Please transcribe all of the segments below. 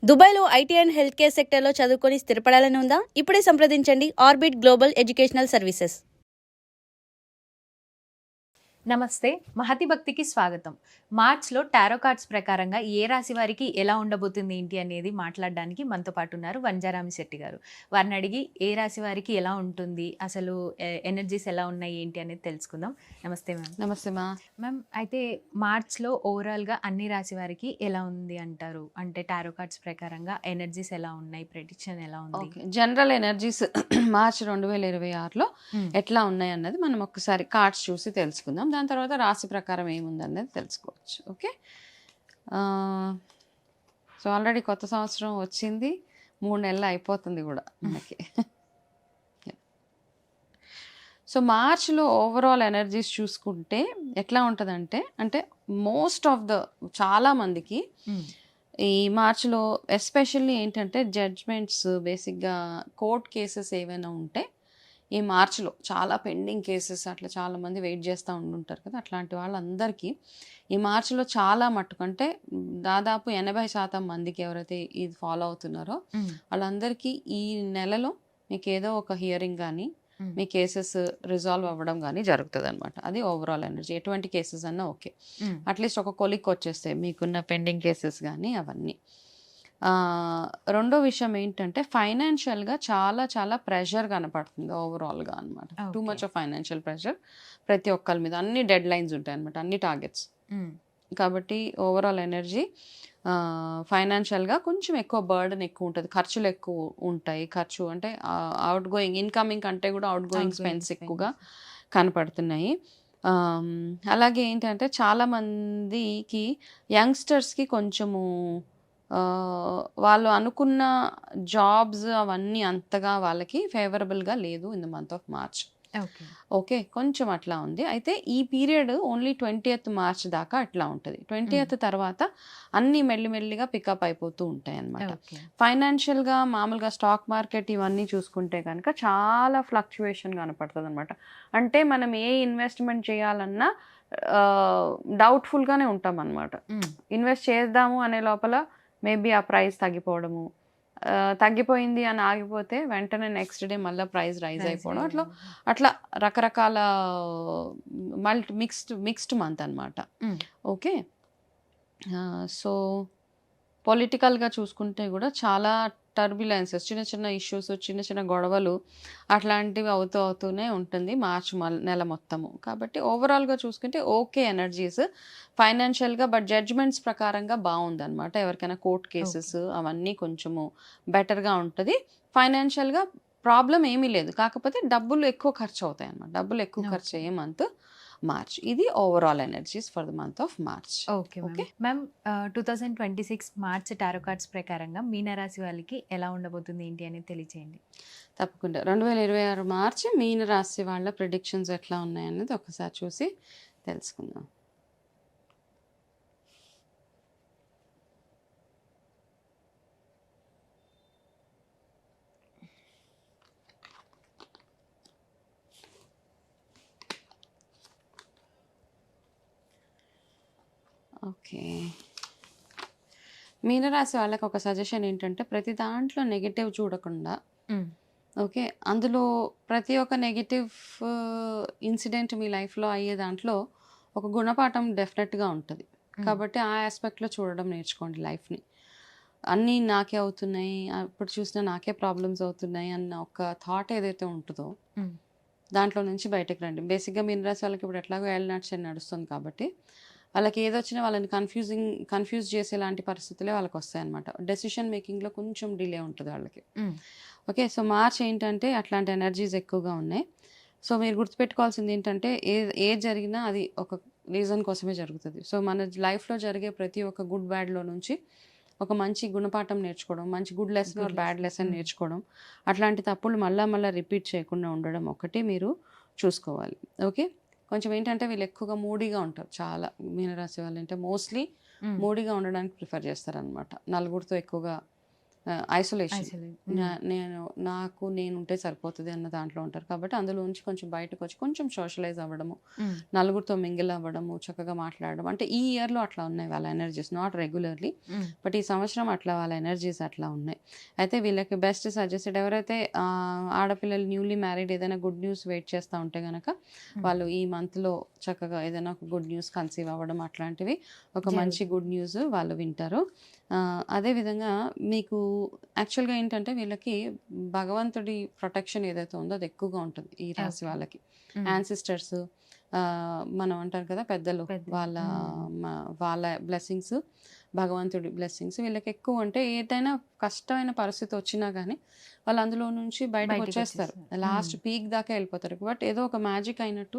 దుబాయ్లో IT and health care సెక్టర్లో చదువుకొని స్థిరపడాలని ఉందా? ఇప్పుడే సంప్రదించండి ఆర్బిట్ గ్లోబల్ ఎడ్యుకేషనల్ సర్వీసెస్. నమస్తే, మహతి భక్తికి స్వాగతం. మార్చ్లో టారో కార్డ్స్ ప్రకారంగా ఏ రాశి వారికి ఎలా ఉండబోతుంది ఏంటి అనేది మాట్లాడడానికి మనతో పాటు ఉన్నారు వంజారామి శెట్టి గారు. వారిని అడిగి ఏ రాశి వారికి ఎలా ఉంటుంది, అసలు ఎనర్జీస్ ఎలా ఉన్నాయి ఏంటి అనేది తెలుసుకుందాం. నమస్తే మ్యామ్. నమస్తే మ్యామ్, అయితే మార్చ్లో ఓవరాల్గా అన్ని రాశి వారికి ఎలా ఉంది అంటారు? అంటే టారో కార్డ్స్ ప్రకారంగా ఎనర్జీస్ ఎలా ఉన్నాయి, ప్రెడిక్షన్ ఎలా ఉంది? జనరల్ ఎనర్జీస్ మార్చ్ 2026లో ఎట్లా ఉన్నాయి అన్నది మనం ఒక్కసారి కార్డ్స్ చూసి తెలుసుకుందాం. దాని తర్వాత రాశి ప్రకారం ఏముంది అన్నది తెలుసుకోవచ్చు. ఓకే, సో ఆల్రెడీ కొత్త సంవత్సరం వచ్చింది, 3 నెలలు అయిపోతుంది కూడా మనకి. సో మార్చ్లో ఓవరాల్ ఎనర్జీస్ చూసుకుంటే ఎట్లా ఉంటుందంటే, అంటే మోస్ట్ ఆఫ్ ద చాలా మందికి ఈ మార్చ్లో ఎస్పెషల్లీ ఏంటంటే జడ్జ్మెంట్స్, బేసిక్గా కోర్ట్ కేసెస్ ఏవైనా ఉంటే ఈ మార్చ్లో చాలా పెండింగ్ కేసెస్ అట్లా చాలామంది వెయిట్ చేస్తూ ఉండుంటారు కదా, అట్లాంటి వాళ్ళందరికీ ఈ మార్చ్లో చాలా మట్టుకు, అంటే దాదాపు 80% మందికి ఎవరైతే ఇది ఫాలో అవుతున్నారో వాళ్ళందరికీ ఈ నెలలో మీకు ఏదో ఒక హియరింగ్ కానీ మీ కేసెస్ రిజాల్వ్ అవ్వడం కానీ జరుగుతుంది అనమాట. అది ఓవరాల్ ఎనర్జీ. ఎటువంటి కేసెస్ అన్నా ఓకే, అట్లీస్ట్ ఒక కొలిక్ వచ్చేస్తే మీకున్న పెండింగ్ కేసెస్ కానీ అవన్నీ. రెండో విషయం ఏంటంటే ఫైనాన్షియల్గా చాలా చాలా ప్రెషర్ కనపడుతుంది ఓవరాల్గా అనమాట. Too much of financial pressure ప్రతి ఒక్కరి మీద. అన్ని డెడ్ లైన్స్ ఉంటాయి అనమాట, అన్ని టార్గెట్స్. కాబట్టి ఓవరాల్ ఎనర్జీ ఫైనాన్షియల్గా కొంచెం ఎక్కువ బర్డెన్ ఎక్కువ ఉంటుంది, ఖర్చులు ఎక్కువ ఉంటాయి. ఖర్చు అంటే అవుట్ గోయింగ్, ఇన్కమింగ్ కంటే కూడా అవుట్ గోయింగ్ స్పెన్స్ ఎక్కువగా కనపడుతున్నాయి. అలాగే ఏంటంటే చాలామందికి యంగ్స్టర్స్కి కొంచెము వాళ్ళు అనుకున్న జాబ్స్ అవన్నీ అంతగా వాళ్ళకి ఫేవరబుల్గా లేదు in the month of March. Okay, కొంచెం అట్లా ఉంది. అయితే ఈ పీరియడ్ ఓన్లీ 20th మార్చ్ దాకా అట్లా ఉంటుంది. 20th తర్వాత అన్నీ మెల్లిమెల్లిగా పికప్ అయిపోతూ ఉంటాయి అన్నమాట. ఫైనాన్షియల్గా మామూలుగా స్టాక్ మార్కెట్ ఇవన్నీ చూసుకుంటే కనుక చాలా ఫ్లక్చువేషన్ కనపడుతుంది అనమాట. అంటే మనం ఏ ఇన్వెస్ట్మెంట్ చేయాలన్నా డౌట్ఫుల్గానే ఉంటాం అనమాట. ఇన్వెస్ట్ చేద్దాము అనే లోపల మేబీ ఆ ప్రైస్ తగ్గిపోవడము, తగ్గిపోయింది అని ఆగిపోతే వెంటనే నెక్స్ట్ డే మళ్ళీ ప్రైస్ రైజ్ అయిపోవడం, అట్లా రకరకాల మిక్స్డ్ మంత్ అనమాట. ఓకే, సో పొలిటికల్గా చూసుకుంటే కూడా చాలా టర్బ్యులెన్సెస్, చిన్న చిన్న ఇష్యూస్, చిన్న చిన్న గొడవలు అట్లాంటివి అవుతూనే ఉంటుంది మార్చ్ నెల మొత్తము. కాబట్టి ఓవరాల్గా చూసుకుంటే ఓకే ఎనర్జీస్ ఫైనాన్షియల్గా, బట్ జడ్జ్మెంట్స్ ప్రకారంగా బాగుందన్నమాట. ఎవరికైనా కోర్ట్ కేసెస్ అవన్నీ కొంచెము బెటర్గా ఉంటుంది. ఫైనాన్షియల్గా ప్రాబ్లం ఏమీ లేదు, కాకపోతే డబ్బులు ఎక్కువ ఖర్చు అవుతాయి అన్నమాట. డబ్బులు ఎక్కువ ఖర్చు అయ్యే మంత్ మార్చ్. ఇది overall energies for the month of March. Okay ma'am, 2026 March tarot cards ప్రకారంగా మీనరాశి వాళ్ళకి ఎలా ఉండబోతుంది ఏంటి అనేది తెలియచేయండి. తప్పకుండా. 2026 మార్చ్ మీనరాశి వాళ్ళ ప్రిడిక్షన్స్ ఎట్లా ఉన్నాయనేది ఒకసారి చూసి తెలుసుకుందాం. ఓకే, మీనరాశి వాళ్ళకి ఒక సజెషన్ ఏంటంటే ప్రతి దాంట్లో నెగిటివ్ చూడకుండా, ఓకే, అందులో ప్రతి ఒక్క నెగిటివ్ ఇన్సిడెంట్ మీ లైఫ్లో అయ్యే దాంట్లో ఒక గుణపాఠం డెఫినెట్గా ఉంటుంది. కాబట్టి ఆ ఆస్పెక్ట్లో చూడడం నేర్చుకోండి లైఫ్ని. అన్నీ నాకే అవుతున్నాయి, ఇప్పుడు చూసినా నాకే ప్రాబ్లమ్స్ అవుతున్నాయి అన్న ఒక థాట్ ఏదైతే ఉంటుందో దాంట్లో నుంచి బయటకు రండి. బేసిక్గా మీనరాశి వాళ్ళకి ఇప్పుడు ఎట్లాగో ఏళ్ళనాటి నడుస్తుంది కాబట్టి వాళ్ళకి ఏదొచ్చినా వాళ్ళని కన్ఫ్యూజ్ చేసేలాంటి పరిస్థితులే వాళ్ళకి వస్తాయి అనమాట. డెసిషన్ మేకింగ్లో కొంచెం డిలే ఉంటుంది వాళ్ళకి. ఓకే, సో మార్చ్ ఏంటంటే అట్లాంటి ఎనర్జీస్ ఎక్కువగా ఉన్నాయి. సో మీరు గుర్తుపెట్టుకోవాల్సింది ఏంటంటే ఏది జరిగినా అది ఒక రీజన్ కోసమే జరుగుతుంది. సో మన లైఫ్లో జరిగే ప్రతి ఒక్క గుడ్ బ్యాడ్లో నుంచి ఒక మంచి గుణపాఠం నేర్చుకోవడం, మంచి good lesson or bad lesson నేర్చుకోవడం, అట్లాంటి తప్పులు మళ్ళీ రిపీట్ చేయకుండా ఉండడం ఒకటి మీరు చూసుకోవాలి. ఓకే, కొంచెం ఏంటంటే వీళ్ళు ఎక్కువగా మూడీగా ఉంటారు. చాలా మీనరాశి వాళ్ళు అంటే మోస్ట్లీ మూడీగా ఉండడానికి ప్రిఫర్ చేస్తారనమాట. నలుగురితో ఎక్కువగా ఐసోలేషన్. నేను ఉంటే సరిపోతుంది అన్న దాంట్లో ఉంటారు కాబట్టి అందులో నుంచి కొంచెం బయటకు వచ్చి కొంచెం సోషలైజ్ అవ్వడము, నలుగురితో మింగిల్ అవ్వడము, చక్కగా మాట్లాడడం. అంటే ఈ ఇయర్లో అట్లా ఉన్నాయి వాళ్ళ ఎనర్జీస్, నాట్ రెగ్యులర్లీ బట్ ఈ సంవత్సరం అట్లా వాళ్ళ ఎనర్జీస్ అట్లా ఉన్నాయి. అయితే వీళ్ళకి బెస్ట్ సజెస్టెడ్ ఎవరైతే ఆడపిల్లలు న్యూలీ మ్యారీడ్ ఏదైనా గుడ్ న్యూస్ వెయిట్ చేస్తూ ఉంటే కనుక వాళ్ళు ఈ మంత్లో చక్కగా ఏదైనా ఒక గుడ్ న్యూస్ కన్సీవ్ అవ్వడం అట్లాంటివి ఒక మంచి గుడ్ న్యూస్ వాళ్ళు వింటారు. అదేవిధంగా మీకు యాక్చువల్గా ఏంటంటే వీళ్ళకి భగవంతుడి ప్రొటెక్షన్ ఏదైతే ఉందో అది ఎక్కువగా ఉంటుంది ఈ రాశి వాళ్ళకి. యాన్సిస్టర్స్ మనం అంటారు కదా పెద్దలు, వాళ్ళ బ్లెస్సింగ్స్, భగవంతుడి బ్లెస్సింగ్స్ వీళ్ళకి ఎక్కువ. అంటే ఏదైనా కష్టమైన పరిస్థితి వచ్చినా కానీ వాళ్ళు అందులో నుంచి బయటకు వచ్చేస్తారు. లాస్ట్ పీక్ దాకా వెళ్ళిపోతారు. బట్ ఏదో ఒక మ్యాజిక్ అయినట్టు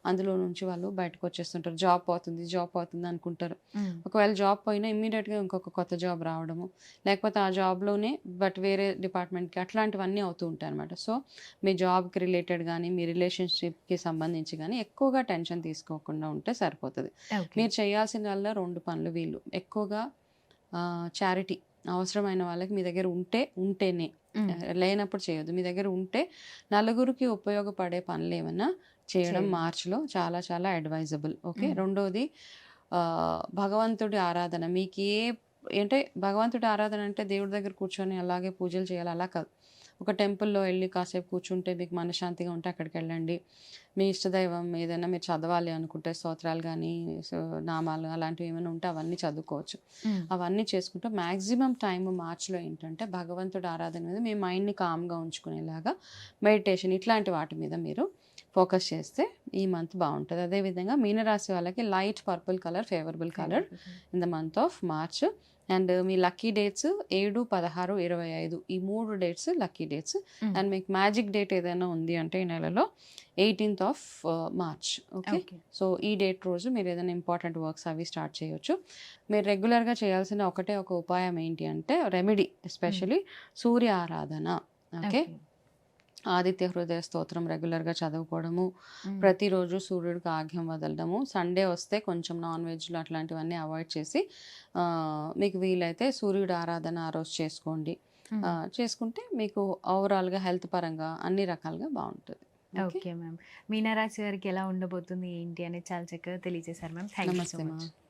అందులో నుంచి వాళ్ళు బయటకు వచ్చేస్తుంటారు. జాబ్ పోతుంది అనుకుంటారు. ఒకవేళ జాబ్ పోయినా ఇమ్మీడియట్గా ఇంకొక కొత్త జాబ్ రావడము, లేకపోతే ఆ జాబ్లోనే బట్ వేరే డిపార్ట్మెంట్కి, అట్లాంటివన్నీ అవుతూ ఉంటాయి అనమాట. సో మీ జాబ్కి రిలేటెడ్ కానీ మీ రిలేషన్షిప్కి సంబంధించి కానీ ఎక్కువగా టెన్షన్ తీసుకోకుండా ఉంటే సరిపోతుంది. మీరు చేయాల్సిన 2 పనులు వీళ్ళు ఎక్కువగా చారిటీ, అవసరమైన వాళ్ళకి మీ దగ్గర ఉంటేనే, లేనప్పుడు చేయొద్దు. మీ దగ్గర ఉంటే నలుగురికి ఉపయోగపడే పనులు ఏమన్నా చేయడం మార్చ్లో చాలా చాలా అడ్వైజబుల్. ఓకే. రెండోది భగవంతుడి ఆరాధన. మీకు అంటే భగవంతుడి ఆరాధన అంటే దేవుడి దగ్గర కూర్చొని అలాగే పూజలు చేయాలి అలా కాదు. ఒక టెంపుల్లో వెళ్ళి కాసేపు కూర్చుంటే మీకు మనశ్శాంతిగా ఉంటే అక్కడికి వెళ్ళండి. మీ ఇష్టదైవం ఏదైనా మీరు చదవాలి అనుకుంటే స్తోత్రాలు కానీ నామాలు అలాంటివి ఏమైనా ఉంటే అవన్నీ చదువుకోవచ్చు. అవన్నీ చేసుకుంటూ మ్యాక్సిమం టైం మార్చ్లో ఏంటంటే భగవంతుడి ఆరాధన మీద మీ మైండ్ని కామ్గా ఉంచుకునేలాగా మెడిటేషన్ ఇట్లాంటి వాటి మీద మీరు ఫోకస్ చేస్తే ఈ మంత్ బాగుంటుంది. అదేవిధంగా మీనరాశి వాళ్ళకి light purple colour favourable colour in the month of March. And me lucky dates 7, 16, 25 ఈ 3 డేట్స్ లక్కీ డేట్స్. అండ్ మీకు మ్యాజిక్ డేట్ ఏదైనా ఉంది అంటే ఈ నెలలో 18th of March. Okay. So ఈ డేట్ రోజు మీరు ఏదైనా ఇంపార్టెంట్ వర్క్స్ అవి స్టార్ట్ చేయొచ్చు. మీరు రెగ్యులర్గా చేయాల్సిన ఒక ఉపాయం ఏంటి అంటే రెమెడీ, ఎస్పెషలీ సూర్య ఆరాధన. ఓకే. ఆదిత్య హృదయ స్తోత్రం రెగ్యులర్గా చదువుకోవడము, ప్రతిరోజు సూర్యుడికి ఆఘ్యం వదలడము, సండే వస్తే కొంచెం నాన్ వెజ్లు అట్లాంటివన్నీ అవాయిడ్ చేసి మీకు వీలైతే సూర్యుడి ఆరాధన ఆ రోజు చేసుకోండి. చేసుకుంటే మీకు ఓవరాల్గా హెల్త్ పరంగా అన్ని రకాలుగా బాగుంటుంది. Okay ma'am. మీనరాశి వారికి ఎలా ఉండబోతుంది ఏంటి అనేది చాలా చక్కగా తెలియజేశారు మ్యామ్. థ్యాంక్ యూ సో నమస్తే మచ్. మా.